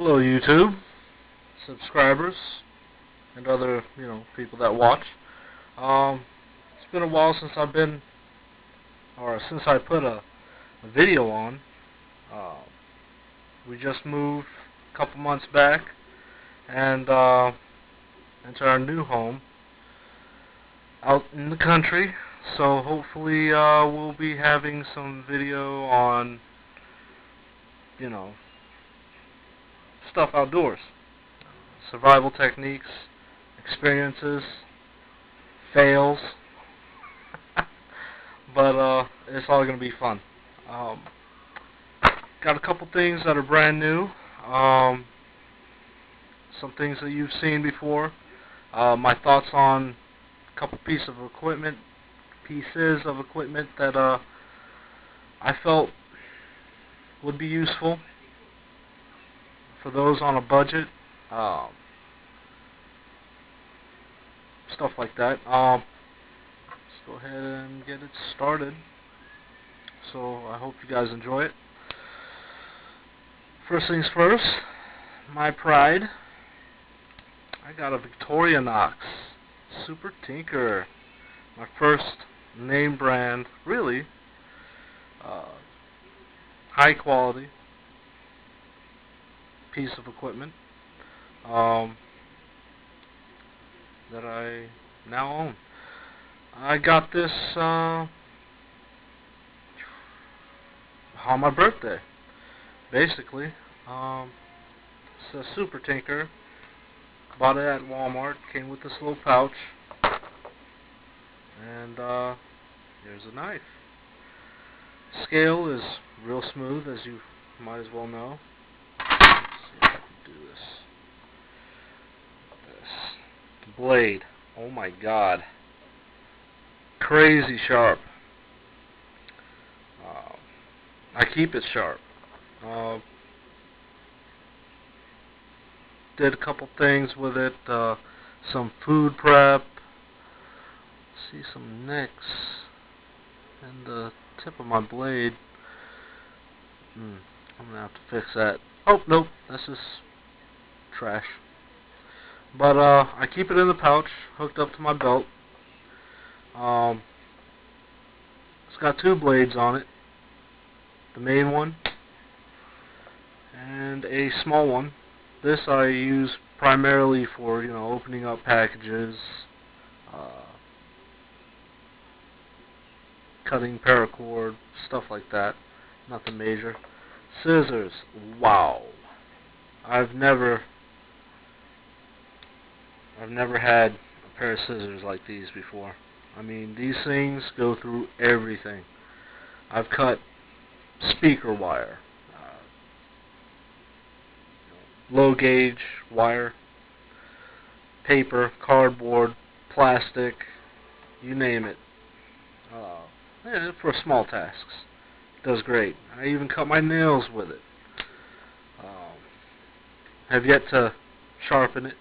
Hello YouTube, subscribers, and other, people that watch. It's been a while since since I put a video on. We just moved a couple months back and into our new home out in the country. So hopefully we'll be having some video on, stuff outdoors. Survival techniques, experiences, fails. But it's all going to be fun. Got a couple things that are brand new. Some things that you've seen before. My thoughts on a couple pieces of equipment that I felt would be useful for those on a budget, stuff like that. Let's go ahead and get it started. So I hope you guys enjoy it. First things first, my pride. I got a Victorinox Super Tinker, my first name brand, really high quality piece of equipment that I now own. I got this on my birthday, basically. It's a Super Tinker. Bought it at Walmart. Came with this little pouch, and here's a knife. Scale is real smooth, as you might as well know. Let's see if I can do this. This blade, oh my god, crazy sharp. I keep it sharp. Did a couple things with it, some food prep. See some nicks and the tip of my blade. I'm gonna have to fix that. Oh nope, that's just trash. But I keep it in the pouch, hooked up to my belt. It's got two blades on it, the main one and a small one. This I use primarily for, opening up packages, cutting paracord, stuff like that. Nothing major. Scissors. Wow. I've never had a pair of scissors like these before. I mean, these things go through everything. I've cut speaker wire, low gauge wire, paper, cardboard, plastic, you name it. For small tasks. It does great. I even cut my nails with it. Have yet to sharpen it.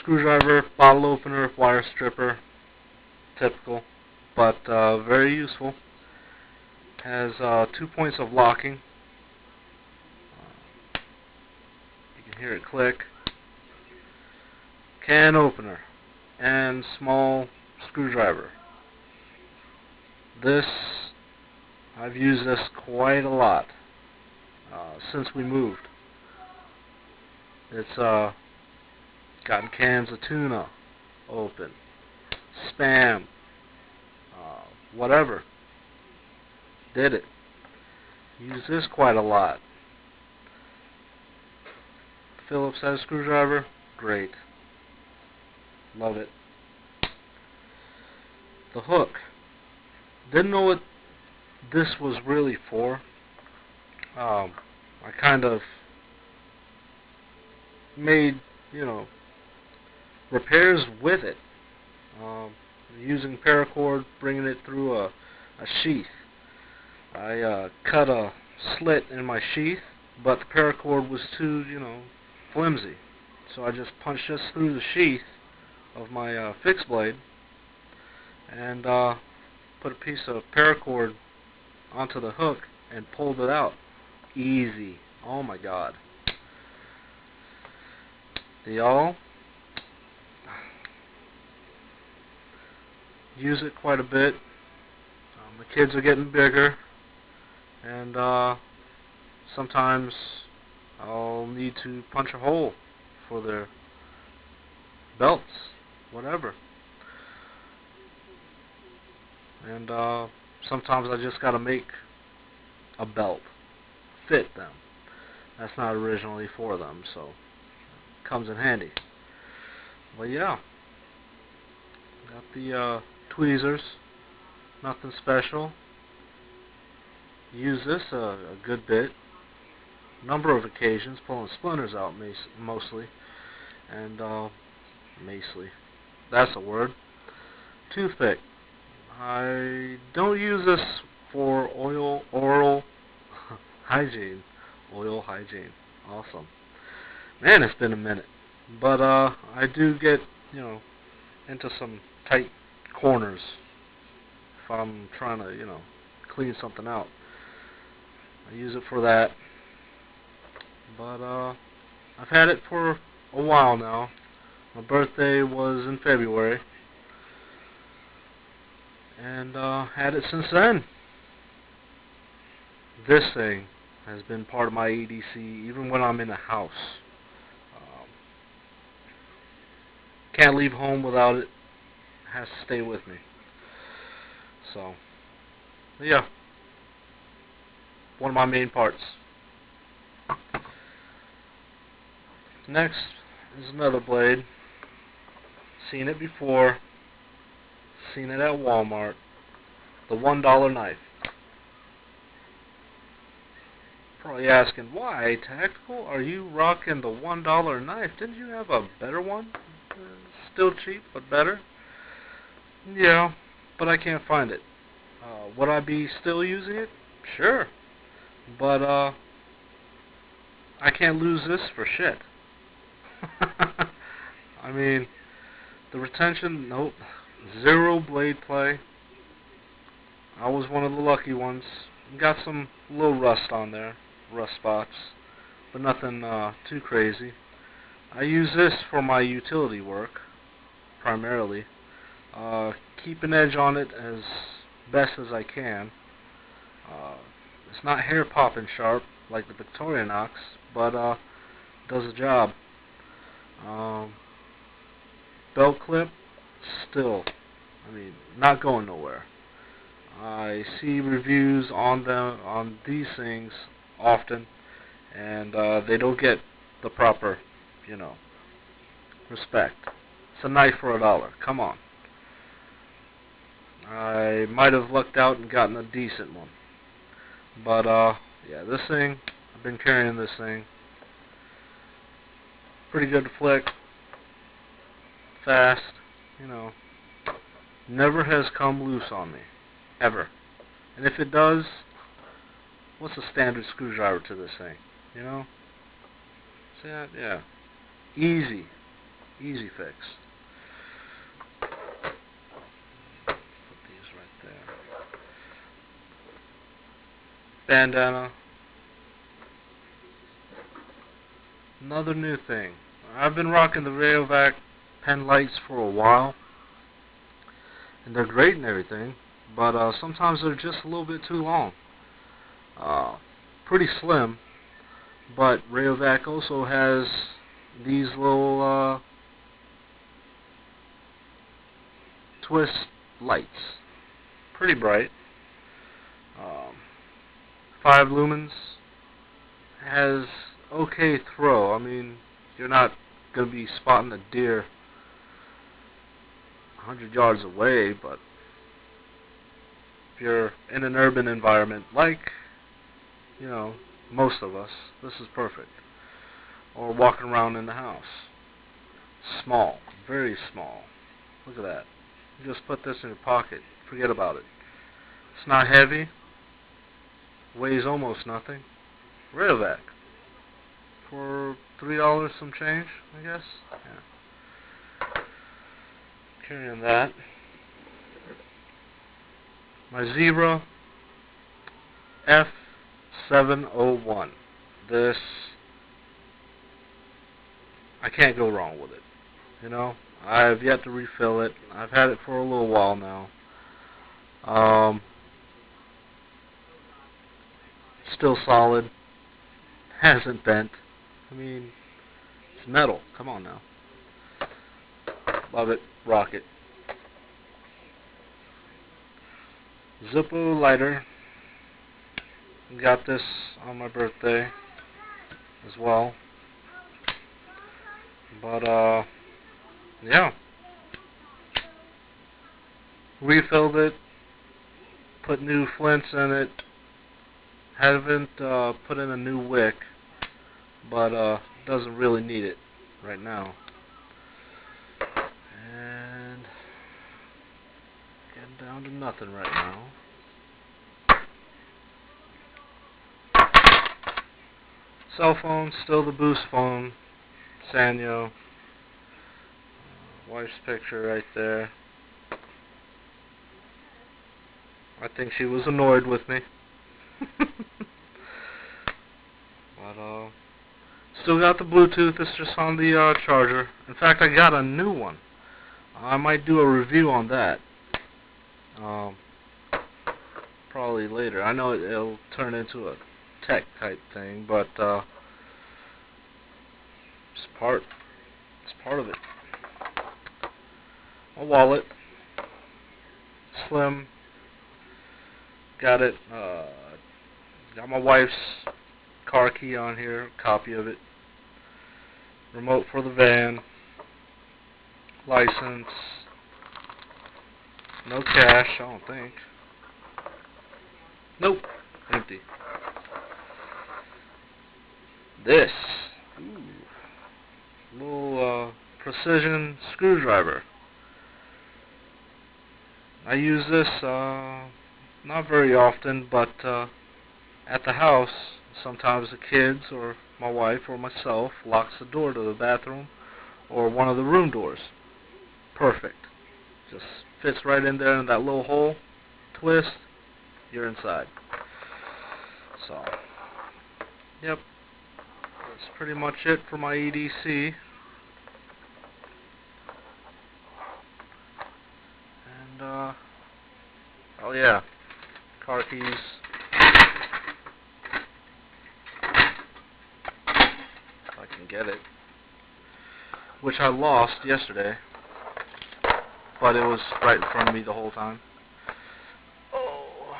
Screwdriver, bottle opener, wire stripper, typical, but very useful. Has 2 points of locking. You can hear it click. Can opener and small screwdriver. I've used this quite a lot since we moved. It's gotten cans of tuna open, Spam, whatever. Did it. Use this quite a lot. Phillips head screwdriver, great. Love it. The hook. Didn't know what this was really for. I kind of made, repairs with it. Using paracord, bringing it through a sheath. I cut a slit in my sheath, but the paracord was too, flimsy. So I just punched this through the sheath of my fixed blade and put a piece of paracord onto the hook and pulled it out. Easy. Oh my God. Do y'all use it quite a bit? The kids are getting bigger, and sometimes I'll need to punch a hole for their belts, whatever. And sometimes I just gotta make a belt fit them. That's not originally for them, so it comes in handy. But yeah, got the tweezers, nothing special. Use this a good bit, number of occasions, pulling splinters out mostly, and macely. That's a word. Toothpick. I don't use this for oral hygiene. Oil hygiene. Awesome. Man, it's been a minute. But I do get, into some tight corners if I'm trying to, clean something out. I use it for that. But I've had it for a while now. My birthday was in February, and had it since then. This thing has been part of my EDC even when I'm in the house. Can't leave home without it. It has to stay with me. So, yeah, one of my main parts. Next is another blade. Seen it before. Seen it at Walmart. The $1 knife. Probably asking, why, Tactical? Are you rocking the $1 knife? Didn't you have a better one? Still cheap, but better? Yeah, but I can't find it. Would I be still using it? Sure. But, I can't lose this for shit. I mean, the retention, nope. Zero blade play. I was one of the lucky ones. Got some little rust on there. Rust spots. But nothing too crazy. I use this for my utility work, primarily. Keep an edge on it as best as I can. It's not hair popping sharp like the Victorinox, but does the job. Belt clip, still, not going nowhere. I see reviews on these things often, and they don't get the proper, respect. It's a knife for $1. Come on. I might have lucked out and gotten a decent one. But, yeah, this thing, I've been carrying this thing. Pretty good flick. Fast. Never has come loose on me. Ever. And if it does, what's the standard screwdriver to this thing? See that? Yeah. Easy. Easy fix. Put these right there. Bandana. Another new thing. I've been rocking the Rayovac pen lights for a while, and they're great and everything, but sometimes they're just a little bit too long. Pretty slim, but Rayovac also has these little twist lights. Pretty bright. 5 lumens. Has okay throw. You're not going to be spotting a deer 100 yards away, but if you're in an urban environment like, most of us, this is perfect. Or walking around in the house. Small. Very small. Look at that. You just put this in your pocket. Forget about it. It's not heavy. Weighs almost nothing. Rayovac. For $3 some change, I guess. Yeah. Carrying that. My Zebra F701. this, I can't go wrong with it. You know, I have yet to refill it. I've had it for a little while now. Still solid. Hasn't bent. I mean, it's metal. Come on now. Love it. Rock it. Zippo lighter. Got this on my birthday as well. But, yeah. Refilled it. Put new flints in it. Haven't put in a new wick, but doesn't really need it right now. And getting down to nothing right now. Cell phone, still the Boost phone, Sanyo. Wife's picture right there. I think she was annoyed with me. But still got the Bluetooth. It's just on the charger. In fact, I got a new one. I might do a review on that. Probably later. I know it'll turn into a tech type thing, but it's part of it. A wallet, slim. Got it. Got my wife's car key on here, copy of it. Remote for the van. License. No cash, I don't think. Nope. Empty. This. Ooh. Little precision screwdriver. I use this not very often, but at the house, sometimes the kids or my wife or myself locks the door to the bathroom or one of the room doors. Perfect. Just fits right in there in that little hole. Twist, you're inside. So, yep. That's pretty much it for my EDC. And, oh yeah, car keys. If I can get it. Which I lost yesterday. But it was right in front of me the whole time. Oh.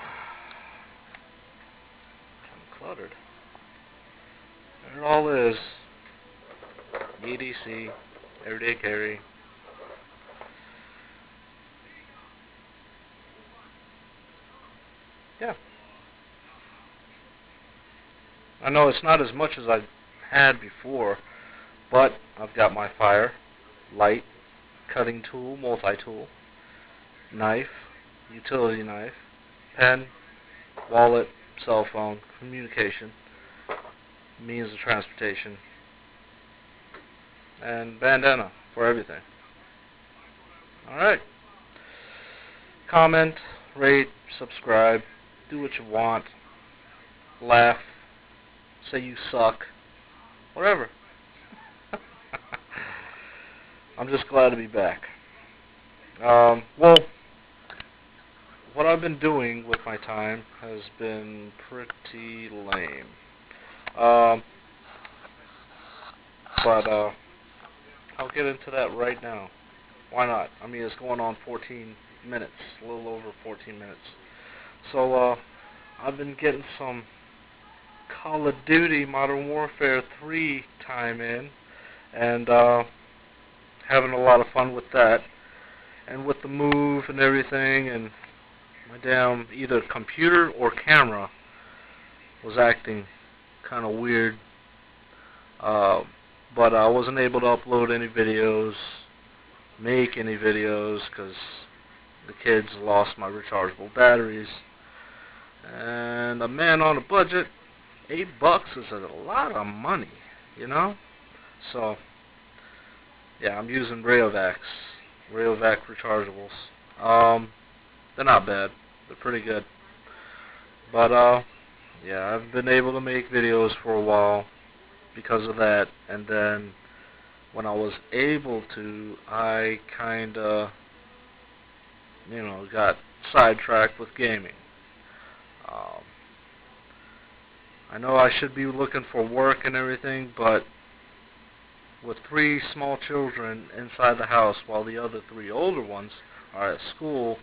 I'm cluttered. There it all is. EDC. Everyday carry. Yeah. I know it's not as much as I've had before, but I've got my fire, light, cutting tool, multi-tool, knife, utility knife, pen, wallet, cell phone, communication, means of transportation, and bandana for everything. Alright. Comment, rate, subscribe, do what you want, laugh, say you suck, whatever. I'm just glad to be back. Well, what I've been doing with my time has been pretty lame. But I'll get into that right now. Why not? I mean, it's going on 14 minutes, a little over 14 minutes. So, I've been getting some Call of Duty Modern Warfare 3 time in, and having a lot of fun with that, and with the move and everything, and my damn either computer or camera was acting kind of weird, but I wasn't able to upload any videos, make any videos, because the kids lost my rechargeable batteries, and a man on a budget, $8 is a lot of money, you know, so yeah, I'm using Rayovac rechargeables. They're not bad. They're pretty good. But Yeah, I've been able to make videos for a while because of that, and then when I was able to, I kinda, got sidetracked with gaming. Um, I know I should be looking for work and everything, but with 3 small children inside the house while the other 3 older ones are at school,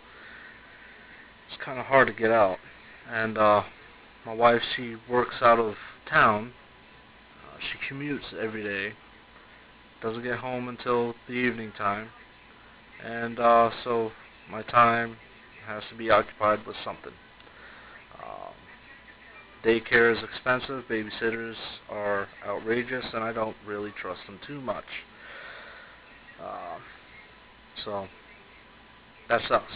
it's kind of hard to get out. And my wife, she works out of town. She commutes every day. Doesn't get home until the evening time. And so my time has to be occupied with something. Um, Daycare is expensive, babysitters are outrageous, and I don't really trust them too much. Uh, so that sucks.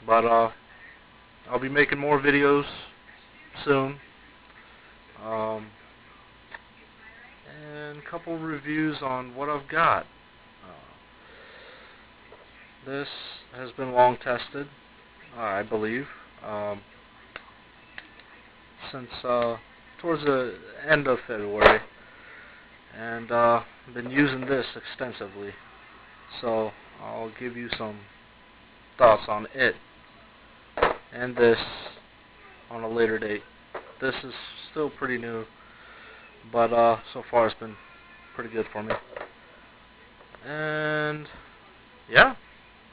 But I'll be making more videos soon. Um, and a couple reviews on what I've got. This has been long tested, I believe, since towards the end of February, and I've been using this extensively. So I'll give you some thoughts on it and this on a later date. This is still pretty new, but so far it's been pretty good for me. And yeah,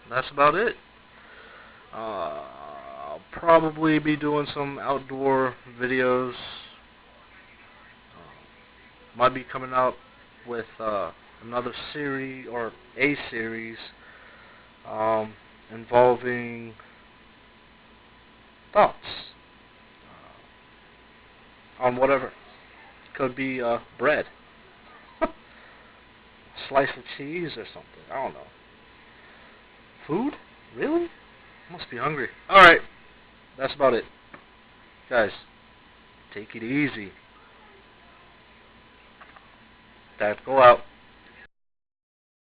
that's about it. I'll probably be doing some outdoor videos. Might be coming out with another series or a series involving thoughts on whatever. Could be bread, slice of cheese or something. I don't know. Food? Really? Must be hungry. Alright, that's about it. Guys, take it easy. That go out.